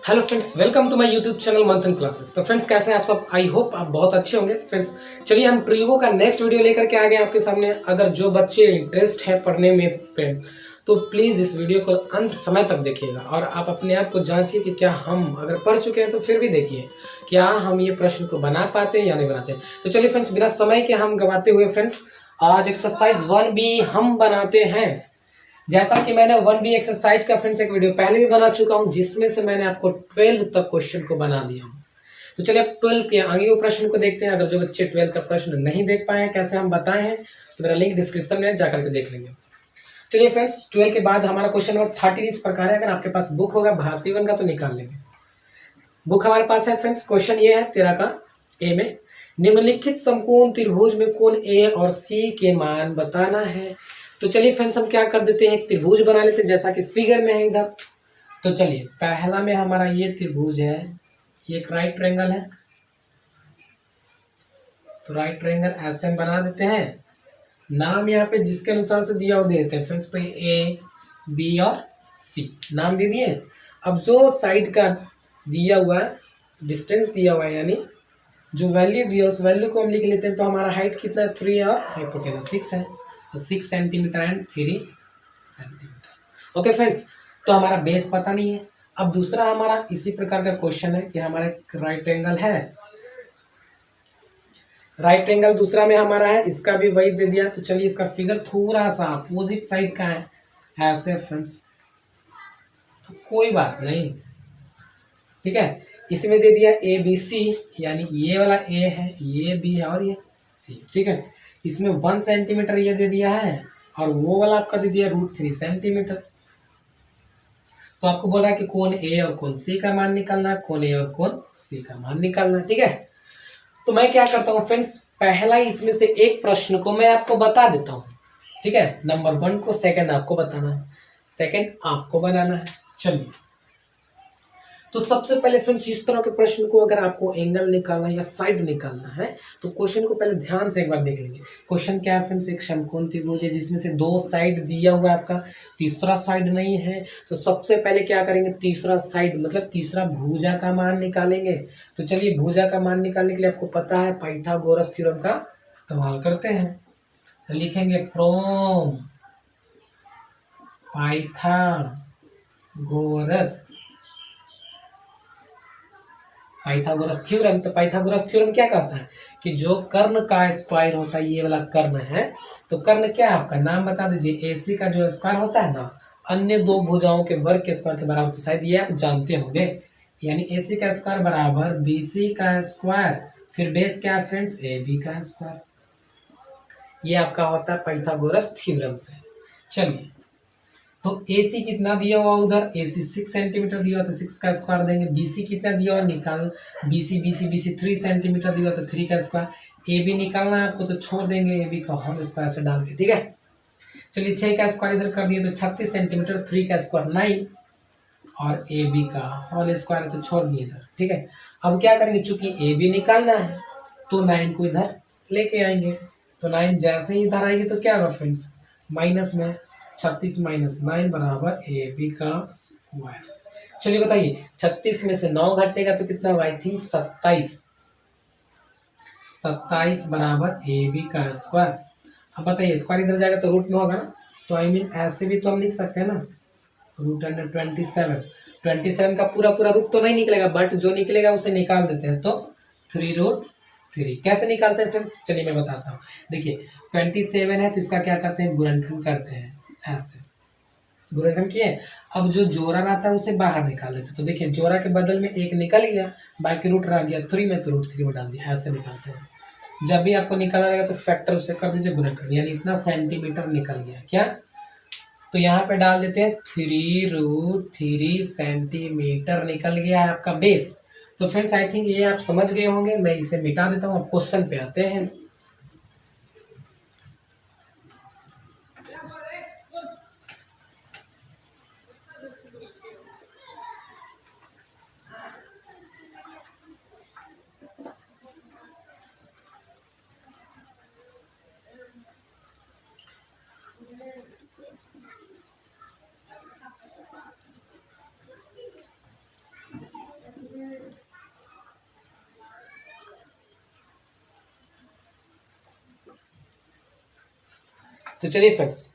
Hello friends, welcome to my YouTube channel Manthan classes. तो friends, कैसे हैं आप सब? आई होप आप बहुत अच्छे होंगे। फ्रेंड्स, चलिए हम ट्रिगो का नेक्स्ट वीडियो लेकर के आ गए आपके सामने। अगर जो बच्चे इंटरेस्ट है पढ़ने में फ्रेंड्स, तो प्लीज़ इस वीडियो को अंत समय तक देखिएगा और आप अपने आप को जांचिए कि क्या हम अगर पढ़ चुके हैं तो फिर भी देखिए क्या हम ये प्रश्न को बना पाते हैं या नहीं बनाते। तो चलिए फ्रेंड्स, बिना समय के हम गवाते हुए फ्रेंड्स आज एक्सरसाइज 1B हम बनाते हैं। जैसा कि मैंने 1B एक्सरसाइज का फ्रेंड्स एक वीडियो पहले भी बना चुका हूं, जिसमें से मैंने आपको 12 तक क्वेश्चन को बना दिया हूं। तो चलिए अब 12 के आगे के प्रश्न को देखते हैं। अगर जो बच्चे 12 का प्रश्न नहीं देख पाए हैं कैसे हम बताए हैं, तो मेरा लिंक डिस्क्रिप्शन में जाकर के देख लेंगे। चलिए फ्रेंड्स, 12 के बाद हमारा क्वेश्चन नंबर 30 इस प्रकार है। अगर आपके पास बुक होगा भारतीय वन का तो निकाल लेंगे। बुक हमारे पास है फ्रेंड्स। क्वेश्चन ये है 13 का ए में, निम्नलिखित समकोण त्रिभुज में कोण ए और सी के मान बताना है। तो चलिए फ्रेंड्स, हम क्या कर देते हैं, एक त्रिभुज बना लेते हैं जैसा कि फिगर में है इधर। तो चलिए पहला में हमारा ये त्रिभुज है, ये एक राइट ट्रायंगल है। तो राइट ट्रायंगल ऐसे हम बना देते हैं। नाम यहाँ पे जिसके अनुसार से दिया हुआ दे देते हैं फ्रेंड्स। तो ये ए बी और सी नाम दे दिए। अब जो साइड का दिया हुआ है, डिस्टेंस दिया हुआ है, यानी जो वैल्यू दिया उस वैल्यू को हम लिख लेते हैं। तो हमारा हाइट कितना है, 3 और हाइपोटेनस 6 है। तो 6 centimetre and 3 centimetre. Okay friends, तो हमारा बेस पता नहीं है। अब दूसरा हमारा इसी प्रकार का क्वेश्चन है कि हमारा राइट एंगल है, राइट एंगल दूसरा में हमारा है, इसका भी वही दे दिया। तो चलिए इसका फिगर थोड़ा सा अपोजिट साइड का है ऐसे फ्रेंड्स, तो कोई बात नहीं, ठीक है। इसमें दे दिया ए बी सी, यानी ये वाला ए है, ये बी है और ये सी, ठीक है। इसमें 1 सेंटीमीटर ये दे दिया है और वो वाला आपका दे दिया √3 सेंटीमीटर। तो आपको बोल रहा है कि कोण ए और कोण सी का मान निकालना है, कोण ए और कोण सी का मान निकालना है, ठीक है। तो मैं क्या करता हूँ फ्रेंड्स, पहला इसमें से एक प्रश्न को मैं आपको बता देता हूँ, ठीक है। नंबर 1 को सेकंड आपको बताना है, सेकंड आपको बनाना है। चलिए, तो सबसे पहले फ्रेंड्स इस तरह के प्रश्न को अगर आपको एंगल निकालना है या साइड निकालना है तो क्वेश्चन को पहले ध्यान से एक बार देख लेंगे। क्वेश्चन क्या है फ्रेंड्स, एक समकोण त्रिभुज है जिसमें से 2 साइड दिया हुआ है आपका, तीसरा साइड नहीं है। तो सबसे पहले क्या करेंगे, तीसरा साइड मतलब तीसरा भुजा का मान निकालेंगे। तो चलिए भुजा का मान निकालने के लिए आपको पता है पाइथागोरस थ्योरम का इस्तेमाल करते हैं। तो लिखेंगे फ्रॉम पाइथागोरस थ्योरम। तो पाइथागोरस थ्योरम क्या कहता है कि जो कर्ण का स्क्वायर होता है, ये वाला कर्ण है, तो कर्ण क्या है आपका, नाम बता दीजिए। एसी का जो स्क्वायर होता है ना, अन्य दो भुजाओं के वर्ग के स्क्वायर के बराबर, तो शायद ये आप जानते होंगे। यानी एसी का स्क्वायर बराबर बीसी का स्क्वायर, फिर बेस क्या है फ्रेंड्स, ए बी का स्क्वायर। ये आपका होता है पाइथागोरस थ्योरम से। चलिए, तो AC कितना दिया हुआ, उधर AC 6 सेंटीमीटर दिया हुआ, तो 6 का स्क्वायर देंगे। BC कितना दिया हुआ, निकाल BC 3 सेंटीमीटर दिया हुआ, तो 3 का स्क्वायर। AB निकालना है आपको, तो छोड़ देंगे AB का होल स्क्वायर से डाल के, ठीक है। चलिए 6 का स्क्वायर इधर कर दिए तो 36 सेंटीमीटर, 3 का स्क्वायर 9 और AB का होल स्क्वायर तो छोड़ दिए इधर, ठीक है। अब क्या करेंगे, चूंकि AB निकालना है तो 9 को इधर लेके आएंगे। तो 9 जैसे ही इधर आएंगे तो क्या होगा फ्रेंड्स, माइनस में 36 माइनस 9 बराबर ए बी का स्क्वायर। चलिए बताइए, 36 में से 9 घटेगा तो कितना होगा, आई थिंक 27 बराबर ए बी का स्क्वायर। अब बताइए स्क्वायर इधर जाएगा तो रूट में होगा ना, तो आई मीन ऐसे भी तो हम लिख सकते हैं ना, √27 का पूरा पूरा रूट तो नहीं निकलेगा, बट जो निकलेगा उसे निकाल देते हैं। तो 3√3 कैसे निकालते हैं फ्रेंड्स, चलिए मैं बताता हूँ। देखिए 27 है तो इसका क्या करते हैं, गुणनखंड करते हैं, ऐसे गुणनखंड किए। अब जो जोड़ा रहता है उसे बाहर निकाल देते हैं। तो देखिए जोड़ा के बदल में एक निकल गया, बाकी रूट रह गया 3 में, तो √3 में डाल दिया, ऐसे निकालते हैं। जब भी आपको निकालना रहेगा तो फैक्टर उसे कर दीजिए गुणनखंड, यानी इतना सेंटीमीटर निकल गया क्या। तो यहाँ पे डाल देते हैं 3√3 सेंटीमीटर निकल गया है आपका बेस। तो फ्रेंड्स आई थिंक ये आप समझ गए होंगे, मैं इसे मिटा देता हूँ। अब क्वेश्चन पे आते हैं। तो चलिए फ्रेंड्स,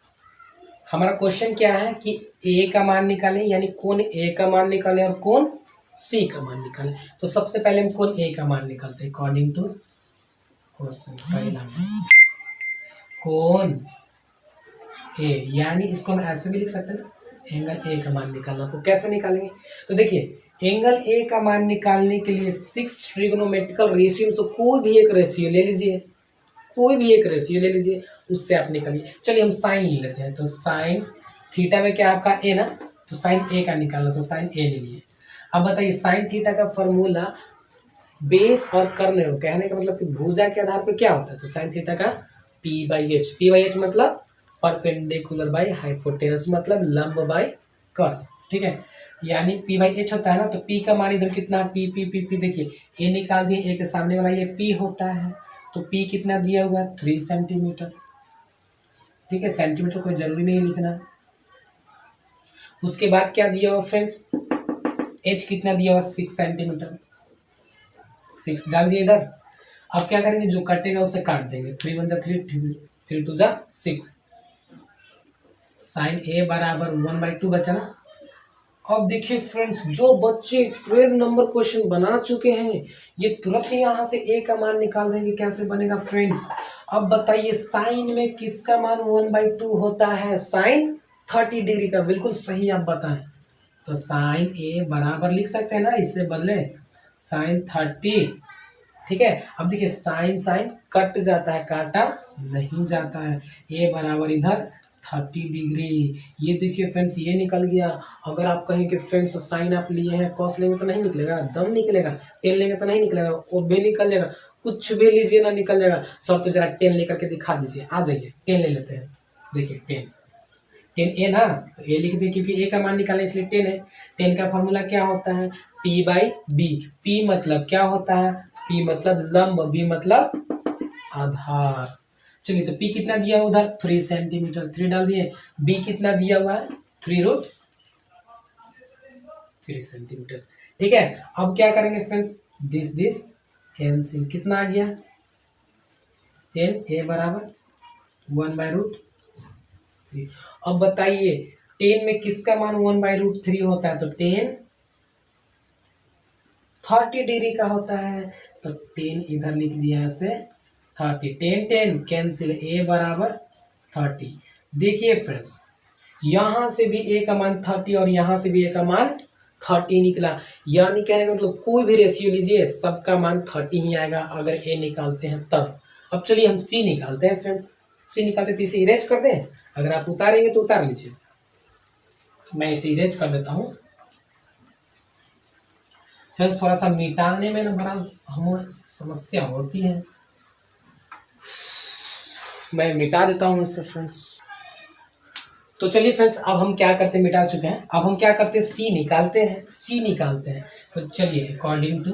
हमारा क्वेश्चन क्या है कि ए का मान निकालें, यानी कौन ए का मान निकालें और कौन सी का मान निकालें। तो सबसे पहले हम कौन ए का मान निकालते हैं अकॉर्डिंग टू क्वेश्चन। पहला कौन ए, यानी इसको हम ऐसे भी लिख सकते हैं ना, एंगल ए का मान निकालना। तो कैसे निकालेंगे, तो देखिए एंगल ए का मान निकालने के लिए 6 ट्रिग्नोमेट्रिकल रेशियो से कोई भी एक रेशियो ले लीजिए, कोई भी एक रेशियो ले लीजिए, उससे आप निकालिए। चलिए हम साइन ले लेते हैं, तो साइन थीटा में क्या आपका ए ना, तो साइन ए का निकालना, तो साइन ए ले लिए। अब बताइए साइन थीटा का फॉर्मूला बेस और कर्ण, कहने का मतलब कि भुजा के आधार पर क्या होता है, तो साइन थीटा का P by H, P by H मतलब परपेंडिकुलर बाई हाइपोटेनस मतलब लंब बाई कर्व, ठीक है। यानी पी बाई एच होता है ना, तो पी का मान इधर कितना, पी पी पी पी, देखिए ए निकाल दिए, ए के सामने वाला ये पी होता है, तो पी कितना दिया हुआ है 3 सेंटीमीटर, ठीक है, सेंटीमीटर कोई जरूरी नहीं लिखना। उसके बाद क्या दिया हुआ फ्रेंड्स, एच कितना दिया हुआ 6 सेंटीमीटर, 6 डाल दिए इधर। अब क्या करेंगे, जो कटेगा उसे काट देंगे, 3 1 जा 3, 3 2 जा 6, साइन ए बराबर 1/2 बचा ना। अब देखिए फ्रेंड्स, जो बच्चे 12 नंबर क्वेश्चन बना चुके हैं ये तुरंत ही यहाँ से ए का मान निकाल देंगे। कैसे बनेगा फ्रेंड्स, अब बताइए साइन में किसका मान 1/2 होता है, साइन 30 डिग्री का, बिल्कुल सही आप बताएं। तो साइन ए बराबर लिख सकते हैं ना, इससे बदले साइन 30, ठीक है। अब देखिए साइन साइन कट जाता है, काटा नहीं जाता है, ए बराबर इधर 30 डिग्री। ये देखिए फ्रेंड्स ये निकल गया। अगर आप कहें कि फ्रेंड्स साइन आप लिए हैं, कॉस लेंगे तो नहीं निकलेगा, दम निकलेगा, टेन लेंगे तो नहीं निकलेगा, ओ भी निकल जाएगा, कुछ भी लीजिए ना निकल जाएगा। सर तो जरा 10 लेकर के दिखा दीजिए, आ जाइए 10 ले लेते हैं। देखिए 10 ए ना, तो ए लिख दिए क्योंकि ए का मान निकालना इसलिए 10 है। 10 का फॉर्मूला क्या होता है, पी बाई बी। पी मतलब क्या होता है, पी मतलब लंब, बी मतलब आधार। चलिए तो पी कितना दिया उधर 3 सेंटीमीटर, 3 डाल दिए। बी कितना दिया हुआ है 3√3 सेंटीमीटर, ठीक है। अब क्या करेंगे फ्रेंड्स, दिस कैंसिल, कितना आ गया 10 ए बराबर 1/√3। अब बताइए 10 में किसका मान 1/√3 होता है, तो 10 30 डिग्री का होता है, तो 10 इधर लिख दिया ऐसे 30, 10 10 कैंसिल, ए बराबर 30। देखिए फ्रेंड्स यहाँ से भी ए का मान 30 और यहाँ से भी ए का मान 30 निकला, यानी कहने का मतलब कोई भी रेशियो लीजिए सबका मान 30 ही आएगा अगर ए निकालते हैं तब। अब चलिए हम सी निकालते हैं फ्रेंड्स, सी निकालते तो इसे इरेज कर दें, अगर आप उतारेंगे तो उतार लीजिए, मैं इसे इरेज कर देता हूँ फ्रेंड्स। थोड़ा सा मिटाने में ना बड़ा हमें समस्या होती है, मैं मिटा देता हूँ इससे फ्रेंड्स। तो चलिए फ्रेंड्स अब हम क्या करते हैं, मिटा चुके हैं, अब हम क्या करते हैं सी निकालते हैं, सी निकालते हैं। तो चलिए अकॉर्डिंग टू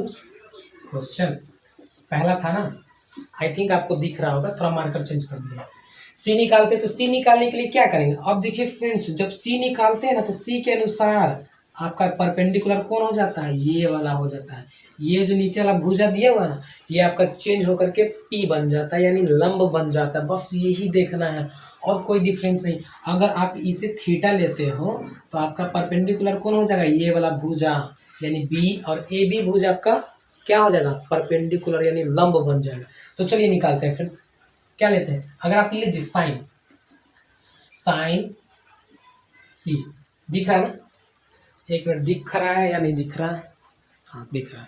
क्वेश्चन, पहला था ना, आई थिंक आपको दिख रहा होगा, थोड़ा मार्कर चेंज कर दिया। सी निकालते, तो सी निकालने के लिए क्या करेंगे, अब देखिए फ्रेंड्स जब सी निकालते हैं ना, तो सी के अनुसार आपका परपेंडिकुलर कौन हो जाता है, ये वाला हो जाता है। ये जो नीचे वाला भुजा दिया हुआ ना, ये आपका चेंज होकर के पी बन जाता है, यानी लंब बन जाता है, बस यही देखना है और कोई डिफरेंस नहीं। अगर आप इसे थीटा लेते हो तो आपका परपेंडिकुलर कौन हो जाएगा, ये वाला भुजा, यानी बी और ए बी भुजा आपका क्या हो जाएगा, परपेंडिकुलर यानी लंब बन जाएगा। तो चलिए निकालते हैं फ्रेंड्स, क्या लेते हैं, अगर आप लीजिए साइन, साइन सी, दिख रहा है ना, एक मिनट दिख रहा है या नहीं दिख रहा है, हाँ दिख रहा है।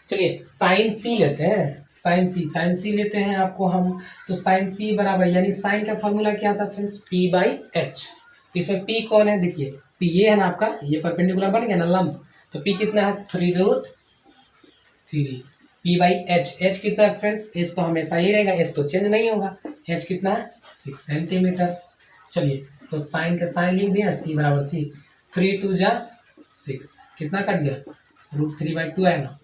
चलिए साइन सी लेते हैं, साइन सी लेते हैं आपको हम, तो साइन सी बराबर, यानी साइन का फॉर्मूला क्या था फ्रेंड्स, पी बाई एच। तो इसमें पी कौन है, देखिए पी ये है ना आपका, ये परपेंडिकुलर बन गया ना लंब, तो पी कितना है 3√3, पी बाई एच, एच कितना है फ्रेंड्स, एच तो हमेशा ही रहेगा, एच तो चेंज नहीं होगा, एच कितना है 6 सेंटीमीटर। चलिए तो साइन का साइन लिख दिया, सी बराबर सी, 3 2 जा 6, कितना कट गया √3/2 आएगा।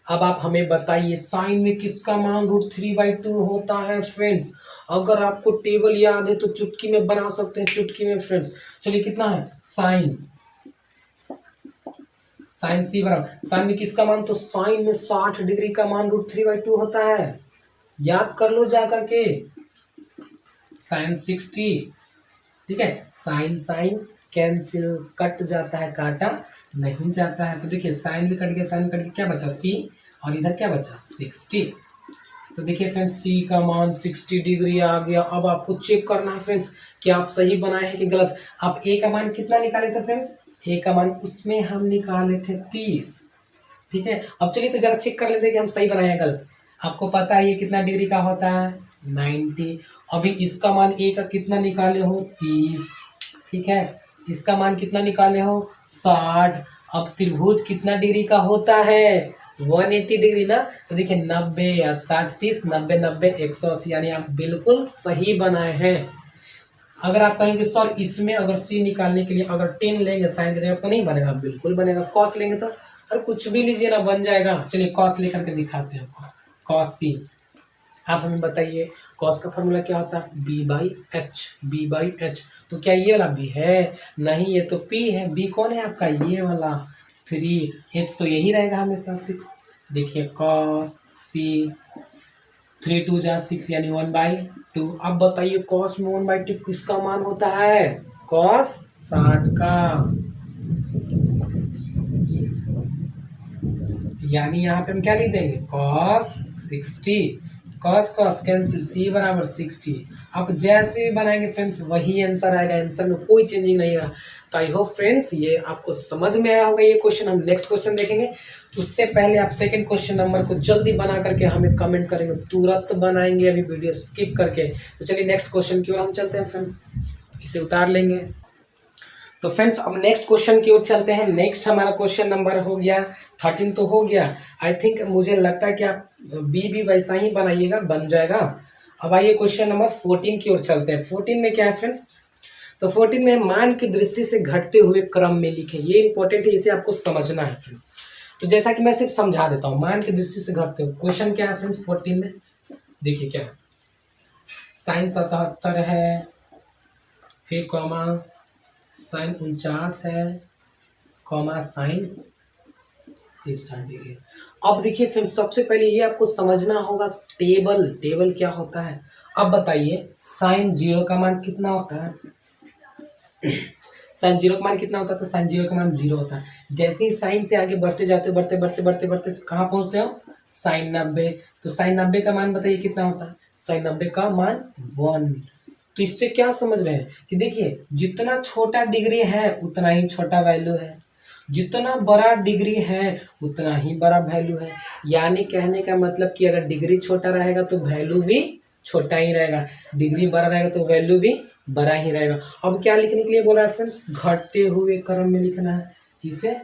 अब आप हमें बताइए साइन में किसका मान √3/2 होता है फ्रेंड्स। अगर आपको टेबल याद है तो चुटकी में बना सकते हैं, चुटकी में फ्रेंड्स। चलिए कितना है साइन, साइन सी बराबर, साइन में किसका मान, तो साइन में 60 डिग्री का मान √3/2 होता है, याद कर लो जा करके। साइन 60, ठीक है। साइन साइन कैंसिल, कट जाता है, काटा नहीं जाता है। तो देखिए साइन भी कट गया, साइन कट गया, क्या बचा सी, और इधर क्या बचा 60। तो देखिए फ्रेंड्स सी का मान 60 डिग्री आ गया। अब आपको चेक करना है फ्रेंड्स कि आप सही बनाए हैं कि गलत। आप ए का मान कितना निकाले थे फ्रेंड्स, ए का मान उसमें हम निकाले थे 30, ठीक है। अब चलिए तो जरा चेक कर लेते हैं कि हम सही बनाए हैं गलत। आपको पता है ये कितना डिग्री का होता है 90। अभी इसका मान ए का कितना निकाले हो 30, ठीक है। इसका मान कितना निकाले हो 60। अब त्रिभुज कितना डिग्री का होता है 180 डिग्री ना। तो देखिए 90 या 60 30 90 90 180, यानी आप बिल्कुल सही बनाए हैं। अगर आप कहेंगे सर इसमें अगर सी निकालने के लिए अगर 10 लेंगे साइन की जगह तो नहीं बनेगा, बिल्कुल बनेगा। कॉस लेंगे तो और कुछ भी लीजिए ना बन जाएगा। चलिए कॉस लेकर के दिखाते हैं आपको, कॉस सी। आप हमें बताइए कॉस का फॉर्मूला क्या होता है B by H, B by H. तो क्या ये वाला बी है, नहीं ये तो पी है। बी कौन है आपका ये वाला 3, एच तो यही रहेगा हमेशा 6। देखिए कॉस सी 3 2 जा 6 यानी 1/2। अब बताइए कॉस में 1/2 किसका मान होता है कॉस 60 का, यानी यहाँ पे हम क्या लिख देंगे कॉस 60। कॉस कॉस कैंसिल, सी बराबर 60। आप जैसे भी बनाएंगे फ्रेंड्स वही आंसर आएगा, आंसर में कोई चेंजिंग नहीं रहा। तो आई होप फ्रेंड्स ये आपको समझ में आया होगा ये क्वेश्चन। हम नेक्स्ट क्वेश्चन देखेंगे, तो उससे पहले आप सेकंड क्वेश्चन नंबर को जल्दी बना करके हमें कमेंट करेंगे, तुरंत बनाएंगे अभी वीडियो स्किप करके। तो चलिए नेक्स्ट क्वेश्चन की ओर हम चलते हैं फ्रेंड्स, इसे उतार लेंगे। तो फ्रेंड्स अब नेक्स्ट क्वेश्चन की ओर चलते हैं। नेक्स्ट हमारा क्वेश्चन नंबर हो गया 13 तो हो गया। आई थिंक मुझे लगता है कि आप बी भी वैसा ही बनाइएगा, बन जाएगा। अब आइए क्वेश्चन नंबर 14 की ओर चलते हैं। 14 में क्या है फ्रेंड्स, तो 14 में मान की दृष्टि से घटते हुए क्रम में लिखे, ये इंपॉर्टेंट है, इसे आपको समझना है फ्रेंड्स। तो जैसा कि मैं सिर्फ समझा देता हूँ, मान की दृष्टि से घटते हुए क्वेश्चन क्या है फ्रेंड्स 14 में, देखिए क्या है। साइन 77 है, फिर कॉमा साइन 49 है, कॉमा साइन 360 डिग्री। अब देखिए फ्रेंड्स सबसे पहले ये आपको समझना होगा टेबल, टेबल क्या होता है। अब बताइए साइन 0 का मान कितना होता है, साइन 0 का मान कितना होता है, तो साइन 0 का मान 0 होता है। जैसे ही साइन से आगे बढ़ते जाते बढ़ते बढ़ते बढ़ते बढ़ते कहाँ पहुँचते हो साइन 90। तो साइन 90 का मान बताइए कितना होता है, साइन 90 का मान 1। तो इससे क्या समझ रहे हैं कि देखिए जितना छोटा डिग्री है उतना ही छोटा वैल्यू है, जितना बड़ा डिग्री है उतना ही बड़ा वैल्यू है। यानी कहने का मतलब कि अगर डिग्री छोटा रहेगा तो वैल्यू भी छोटा ही रहेगा, डिग्री बड़ा रहेगा तो वैल्यू भी बड़ा ही रहेगा। अब क्या लिखने के लिए बोल रहा है फ्रेंड्स, घटते हुए क्रम में लिखना है, इसे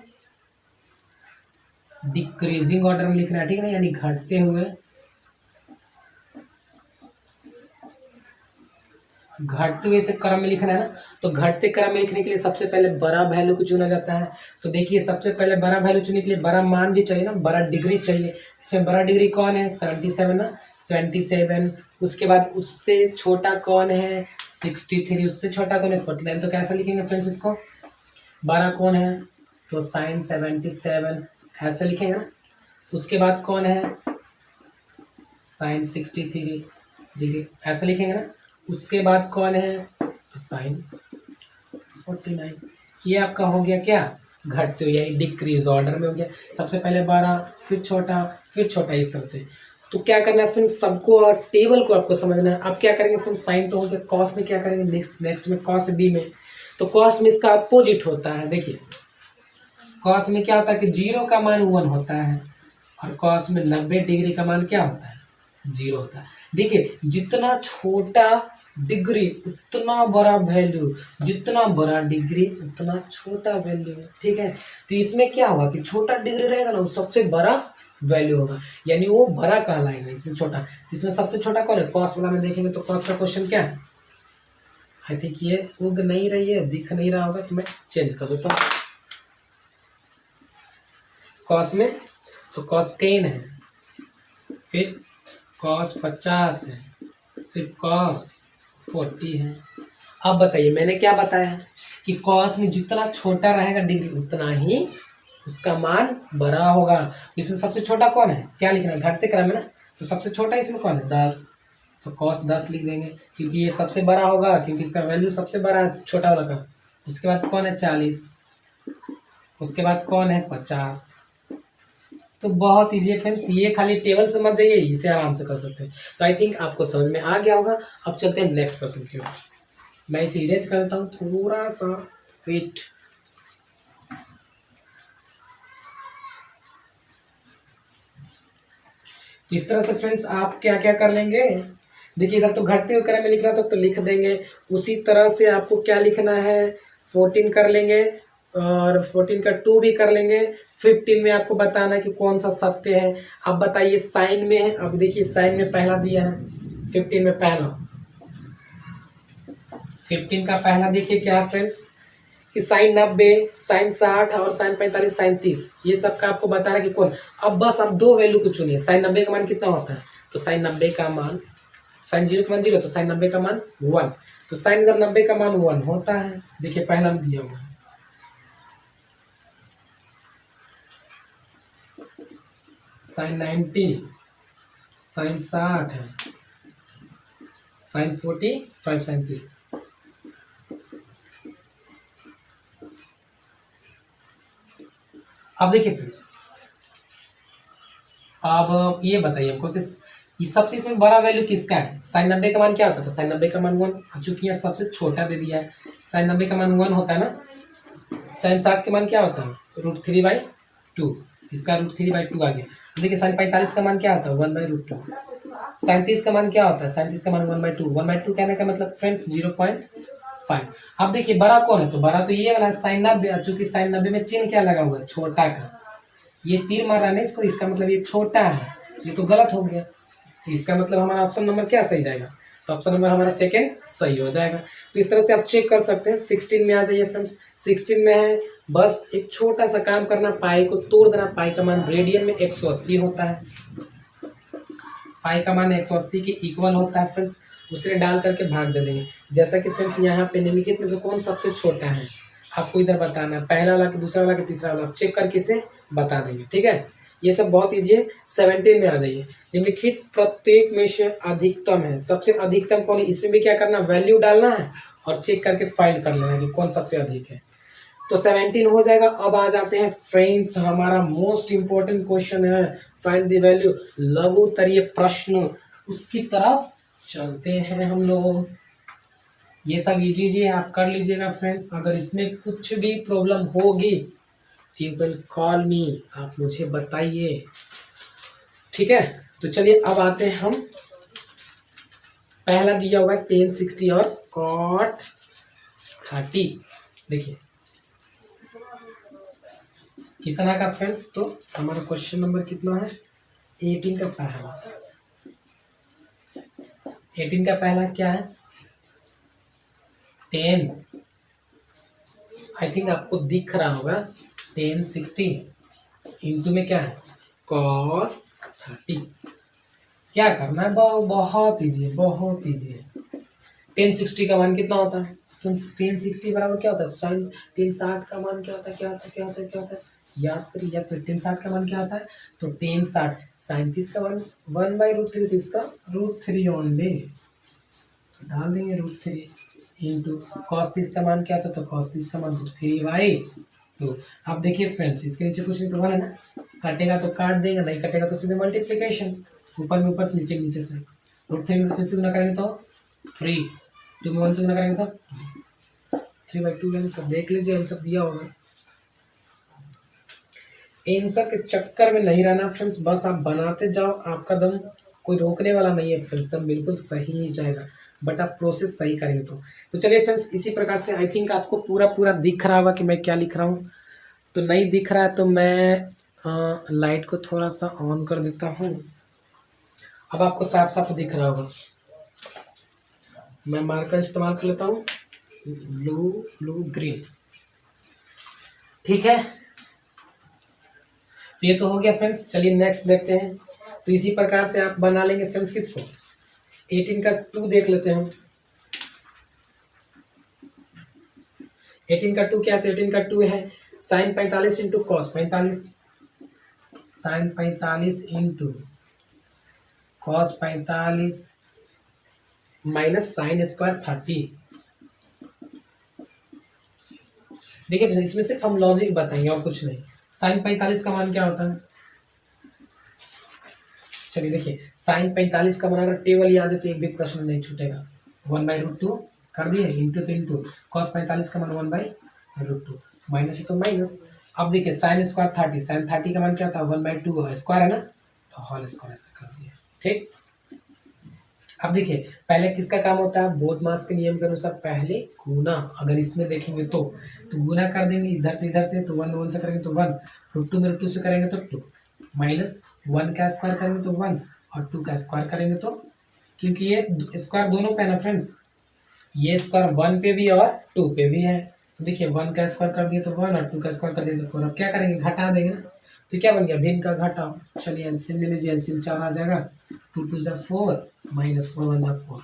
डिक्रीजिंग ऑर्डर में लिखना है, ठीक है ना। यानी घटते हुए से क्रम में लिखना है ना। तो घटते क्रम में लिखने के लिए सबसे पहले बड़ा वैल्यू को चुना जाता है। तो देखिए सबसे पहले बड़ा वैल्यू चुनने के लिए बड़ा मान भी चाहिए ना, बड़ा डिग्री चाहिए। इसमें बड़ा डिग्री कौन है 77 ना, 77। उसके बाद उससे छोटा कौन है 63, उससे छोटा कौन है 49। तो कैसा लिखेंगे फ्रेंड्स इसको, बड़ा कौन है तो साइन 77 ऐसा लिखेंगे ना। उसके बाद कौन है साइन 63 डिग्री ऐसा लिखेंगे ना। उसके बाद कौन है तो साइन 49। ये आपका हो गया क्या घटते हुए यानी डिक्रीज ऑर्डर में हो गया। सबसे पहले 12 फिर छोटा फिर छोटा इस तरह से। तो क्या करना है फ्रेंड्स सबको और टेबल को आपको समझना है। अब क्या करेंगे फ्रेंड्स, साइन तो हो गया, कॉस में क्या करेंगे नेक्स्ट में कॉस बी में। तो कॉस में इसका अपोजिट होता है। देखिए कॉस में क्या होता है कि 0 का मान 1 होता है और कॉस में 90 डिग्री का मान क्या होता है 0 होता है। देखिए जितना छोटा डिग्री उतना बड़ा वैल्यू, जितना बड़ा डिग्री उतना छोटा वैल्यू, ठीक है। तो इसमें क्या होगा कि छोटा डिग्री रहेगा ना वो सबसे बड़ा वैल्यू होगा, यानी वो बड़ा कहलाएगा इसमें छोटा। तो इसमें सबसे छोटा कौन है कॉस वाला में देखेंगे। तो कॉस का क्वेश्चन क्या है, आई थिंक ये उग नहीं रही है, दिख नहीं रहा होगा तो मैं चेंज कर देता हूँ। कॉस में तो कॉस 10 है, फिर कॉस 50 है, फिर कॉस 40 है। अब बताइए मैंने क्या बताया कि कॉस में जितना छोटा रहेगा डिग्री उतना ही उसका मान बड़ा होगा। तो इसमें सबसे छोटा कौन है क्या लिखना है घटते क्रम में ना। तो सबसे छोटा इसमें कौन है 10। तो cos 10 लिख देंगे, क्योंकि ये सबसे बड़ा होगा, क्योंकि इसका वैल्यू सबसे बड़ा है छोटा वाला का। उसके बाद कौन है 40, उसके बाद कौन है 50। तो बहुत ईजी है फ्रेंड्स, ये खाली टेबल समझ जाइए, इसे आराम से कर सकते हैं। तो आई थिंक आपको समझ में आ गया होगा। अब चलते हैं नेक्स्ट प्रश्न की ओर। मैं इसे इरेज करता हूँ थोड़ा सा, वेट। तो इस तरह से फ्रेंड्स आप क्या क्या कर लेंगे, देखिए इधर तो घटते हुए क्रम में लिख रहा था तो लिख देंगे। उसी तरह से आपको क्या लिखना है, 14 कर लेंगे और 14 का 2 भी कर लेंगे। 15 में आपको बताना है कि कौन सा सत्य है। अब बताइए साइन में है, अब देखिए साइन में पहला दिया है, 15 में पहला, 15 का पहला देखिए क्या है फ्रेंड्स कि साइन 90, साइन 60 और साइन 45, साइन 30, ये सब का आपको बता रहा है कि कौन। अब बस आप दो वैल्यू को चुनिए। साइन 90 का मान कितना होता है, तो साइन 90 का मान, साइन 0 का मान 0, तो साइन 90 का मान 1, तो साइन इधर 90 का मान 1 होता है। देखिए पहला में दिया हुआ है। साइन 90, साइन 60 है, साइन 45, साइन 30। अब देखिए फ्रेंड्स, अब ये बताइए हमको कि ये सबसे इसमें बड़ा वैल्यू किसका है। साइन 90 का मान क्या होता था, साइन 90 का मान 1, चूंकि यहाँ सबसे छोटा दे दिया है। साइन 90 का मान 1 होता है ना। साइन 60 के मान क्या होता है, √3/2, इसका √3/2 आ गया। देखिए साइन 45 का मान क्या होता है, 1/√2। साइन 30 का मान क्या होता है, साइन 30 का मान 1/2। 1/2 कहने का मतलब फ्रेंड्स 0.5। अब देखिए बड़ा कौन है, तो बड़ा तो ये वाला है साइन 90, चूंकि साइन 90 में चिन्ह क्या लगा हुआ है, छोटा का। ये तीर मार रहा है ना इसको, इसका मतलब ये छोटा है, ये तो गलत हो गया। तो इसका मतलब हमारा ऑप्शन नंबर क्या सही जाएगा, तो ऑप्शन नंबर हमारा सेकंड सही हो जाएगा। तो इस तरह से आप चेक कर सकते हैं। 16 में आ जाइए फ्रेंड्स, 16 में है बस एक छोटा सा काम करना, पाई को तोड़ देना। पाई का मान रेडियन में 180 होता है, पाई का मान 180 के इक्वल होता है फ्रेंड्स। उसे डाल करके भाग दे देंगे। जैसा कि फ्रेंड्स यहाँ पे निम्नलिखित में से कौन सबसे छोटा है आपको इधर बताना है, पहला वाला कि दूसरा वाला कि तीसरा वाला, चेक करके इसे बता देंगे। ठीक है, ये सब बहुत ईजी है। 17 में आ जाइए, निम्नलिखित प्रत्येक में से अधिकतम है, सबसे अधिकतम कौन है, इसमें भी क्या करना, वैल्यू डालना है और चेक करके फाइंड कर लेना है कि कौन सबसे अधिक है। तो 17 हो जाएगा। अब आ जाते हैं फ्रेंड्स, हमारा मोस्ट इंपॉर्टेंट क्वेश्चन है, फाइंड द वैल्यू, लघु उत्तरीय प्रश्न, उसकी तरफ चलते हैं हम लोग। ये सब इजी है, आप कर लीजिएगा फ्रेंड्स। अगर इसमें कुछ भी प्रॉब्लम होगी यू कैन कॉल मी, आप मुझे बताइए। ठीक है, तो चलिए अब आते हैं हम, पहला दिया हुआ है tan 60 और cot 30। देखिए कितना का फ्रेंड्स, तो हमारा क्वेश्चन नंबर कितना है, 18 का पहला। 18 का पहला क्या है, 10, आई थिंक आपको दिख रहा होगा, tan 60 इंटू में क्या है cos 30। क्या करना है, बहुत ईजी है, बहुत ईजी है। tan 60 का मान कितना होता है, तो tan 60 बराबर क्या होता है, साइन tan 60 का मान क्या होता है, क्या होता है, क्या होता है, क्या होता है, याद करिए, याद करिए। tan 60 का मान क्या होता है, तो tan 60 साइन 30 का मान 1/√3, तो इसका √3 ओनली डाल देंगे, √3 इंटू cos 30 का मान क्या होता है, तो cos 30 का मान √3/2। अब देखिए फ्रेंड्स, इसके नीचे कुछ नहीं तो वन है ना, काटेगा तो काट देगा, नहीं कटेगा तो सीधे मल्टीप्लिकेशन, ऊपर में ऊपर से, नीचे नीचे से। √3 में 3 से गुना करेंगे तो 3, 2 में 1 से गुना करेंगे तो 3/2। सब देख लीजिए, हम सब दिया होगा। आंसर के चक्कर में नहीं रहना फ्रेंड्स, बस आप बनाते जाओ, आपका दम कोई रोकने वाला नहीं है फ्रेंड्स, दम बिल्कुल सही ही जाएगा, बट आप प्रोसेस सही करेंगे तो चलिए फ्रेंड्स, इसी प्रकार से आई थिंक आपको पूरा दिख रहा होगा कि मैं क्या लिख रहा हूँ। तो नहीं दिख रहा है तो मैं लाइट को थोड़ा सा ऑन कर देता हूँ, अब आपको साफ साफ दिख रहा होगा। मैं मार्कर इस्तेमाल कर लेता हूँ, ब्लू ग्रीन। ठीक है, तो ये तो हो गया फ्रेंड्स। चलिए नेक्स्ट देखते हैं। तो इसी प्रकार से आप बना लेंगे फ्रेंड्स, किसको, 18 का 2 देख लेते हैं हम। 18 का 2 क्या है, तो 18 का 2 है sine 45 into cos 45, sine 45 into cos 45 minus sine square 30। देखिए इसमें सिर्फ हम लॉजिक बताएंगे और कुछ नहीं। साइन 45 का मान क्या होता है? चलिए देखिए साइन 45 का मान अगर टेबल याद है तो एक भी प्रश्न नहीं छूटेगा। 1/√2 कर दिए, इंटू तो इंटू, कॉस 45 का मान 1/√2, माइनस है तो माइनस। अब देखिए साइन स्क्वायर 30, साइन 30 का मान क्या था? 1/2 स्क्वायर है ना, तो होल स्क्वायर ऐसे कर दिए। ठीक, अब देखिए पहले किसका काम होता है? बोधमास के नियम के अनुसार पहले गुना। अगर इसमें देखेंगे तो गुना कर देंगे इधर से तो 1 से करेंगे तो 1, √2 में √2 से करेंगे तो 2, माइनस 1 का स्क्वायर करेंगे तो 1 और 2 का स्क्वायर करेंगे तो, क्योंकि ये स्क्वायर दोनों पे है ना फ्रेंड्स, ये स्क्वायर 1 पे भी और 2 पे भी है। तो देखिए 1 का स्क्वायर कर दिए तो 1 और 2 का स्क्वायर कर दिए तो 4। अब क्या करेंगे? घटा देंगे ना, तो क्या बन गया? भिन्न का घटाओ। चलिए एलसीएम ले लीजिए, एलसीएम 4 आ जाएगा, 2 2 जा 4 माइनस 4 1 जा 4,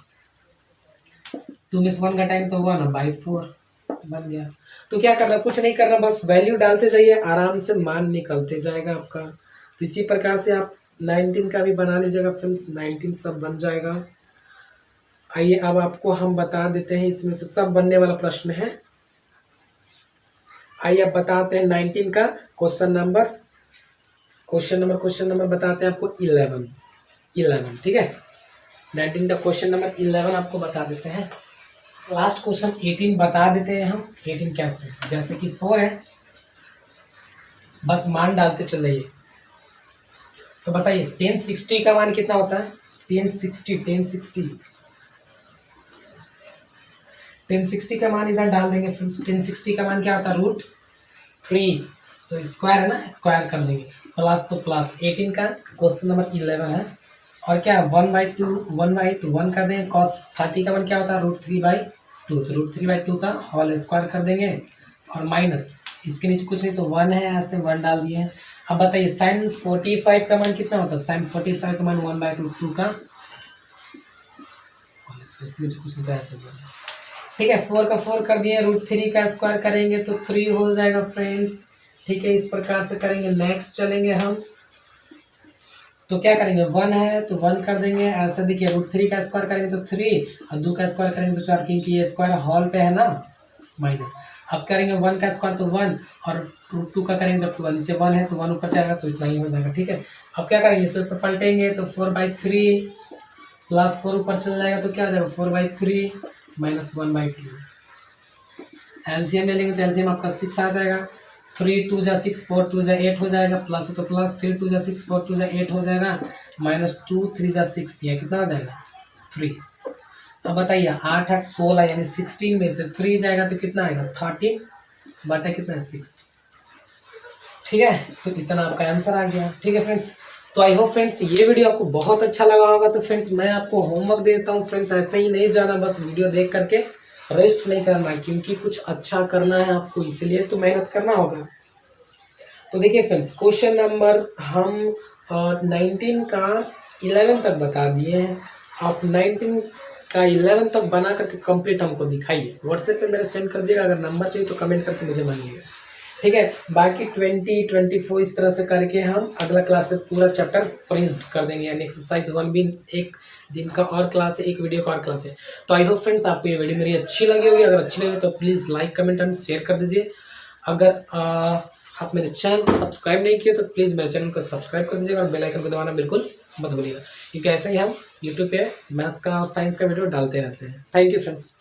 2 में से 1 घटाएंगे तो 1/4 बन गया। तो क्या करना? कुछ नहीं करना, बस वैल्यू डालते जाइए, आराम से मान निकलते जाएगा आपका। तो इसी प्रकार से आप 19 का भी बना लीजिएगा फ्रेंड्स, 19 सब बन जाएगा। आइए अब आपको हम बता देते हैं, इसमें से सब बनने वाला प्रश्न है। आइए अब बताते हैं 19 का क्वेश्चन नंबर बताते हैं आपको 11। ठीक है, 19 का क्वेश्चन नंबर 11 आपको बता देते हैं। लास्ट क्वेश्चन 18 बता देते हैं हम। 18 कैसे? जैसे कि 4 है, बस मान डालते चल रहिए। तो बताइए 1060 का मान कितना होता है? 1060 का मान इधर डाल देंगे फ्रेंड्स। 1060 का मान क्या होता है? √3, तो स्क्वायर है ना, स्क्वायर कर देंगे, प्लस तो प्लस। 18 का क्वेश्चन नंबर 11 है, और क्या 1/2 1 कर देंगे। cos 30 का मान क्या होता है? √3/2, तो √3/2 का होल स्क्वायर कर देंगे, और माइनस इसके नीचे कुछ नहीं तो 1 है, ऐसे 1 डाल दिए हैं। अब बताइए साइन 45 का मान कितना होता है? साइन 45 का मान 1/√2 का, इसके नीचे कुछ नहीं तो ऐसे। ठीक है, 4 का 4 कर दिए, √3 का स्क्वायर करेंगे तो 3 हो जाएगा फ्रेंड्स। ठीक है, इस प्रकार से करेंगे। नेक्स्ट चलेंगे हम, तो क्या करेंगे? 1 है तो 1 कर देंगे, ऐसा देखिए √3 का स्क्वायर करेंगे तो 3 और 2 का स्क्वायर करेंगे तो 4, क्योंकि ये स्क्वायर हॉल पे है ना, माइनस। अब करेंगे 1 का स्क्वायर तो 1 और √2 का करेंगे जब 12, नीचे 1 है तो 1 ऊपर जाएगा, तो इतना ही हो जाएगा। ठीक है, अब क्या करेंगे? इसे ऊपर पलटेंगे तो 4/3 प्लस 4 ऊपर चल जाएगा तो क्या आ जाएगा? 4/3 माइनस 1/2। एलसीएम ले लेंगे तो एलसीएम आपका 6 आ जाएगा। 3 2 जा 6, 4 2 जा 8 हो जाएगा, प्लस तो प्लस, 3 2 जा 6, 4 2 जा 8 हो जाएगा, माइनस 2 3 जा 6, ये कितना हो जाएगा? 3। अब बताइए 8 8 16 यानी 16 में से 3 जाएगा तो कितना आएगा? 13 बटा कितना है? 60। ठीक है, तो इतना आपका आंसर आ गया। ठीक है फ्रेंड्स, तो आई होप फ्रेंड्स ये वीडियो आपको बहुत अच्छा लगा होगा। तो फ्रेंड्स मैं आपको होमवर्क देता हूँ फ्रेंड्स, ऐसे ही नहीं जाना बस वीडियो देख करके, रेस्ट नहीं करना है, क्योंकि कुछ अच्छा करना है आपको, इसलिए तो मेहनत करना होगा। तो देखिए फ्रेंड्स क्वेश्चन नंबर हम 19 का 11 तक बता दिए हैं। आप 19 का 11 तक बना करके कंप्लीट हमको दिखाइए, व्हाट्सएप पे मेरे सेंड कर दीजिएगा। अगर नंबर चाहिए तो कमेंट करके मुझे मांगिएगा। ठीक है, बाकी 20 24 इस तरह से करके हम अगला क्लास में पूरा चैप्टर फिनिश्ड कर देंगे, यानी एक्सरसाइज 1 भी एक दिन का और क्लास है, एक वीडियो का और क्लास है। तो आई होप फ्रेंड्स आपको ये वीडियो मेरी अच्छी लगी होगी। अगर अच्छी लगी तो please like comment and share कर दीजिए। अगर आप मेरे चैनल को सब्सक्राइब नहीं किए तो प्लीज़ मेरे चैनल को सब्सक्राइब कर दीजिएगा और बेल आइकन को दबाना बिल्कुल मत भूलिएगा, क्योंकि ऐसे ही हम यूट्यूब पे मैथ्स का और साइंस का वीडियो डालते रहते हैं। Thank you friends.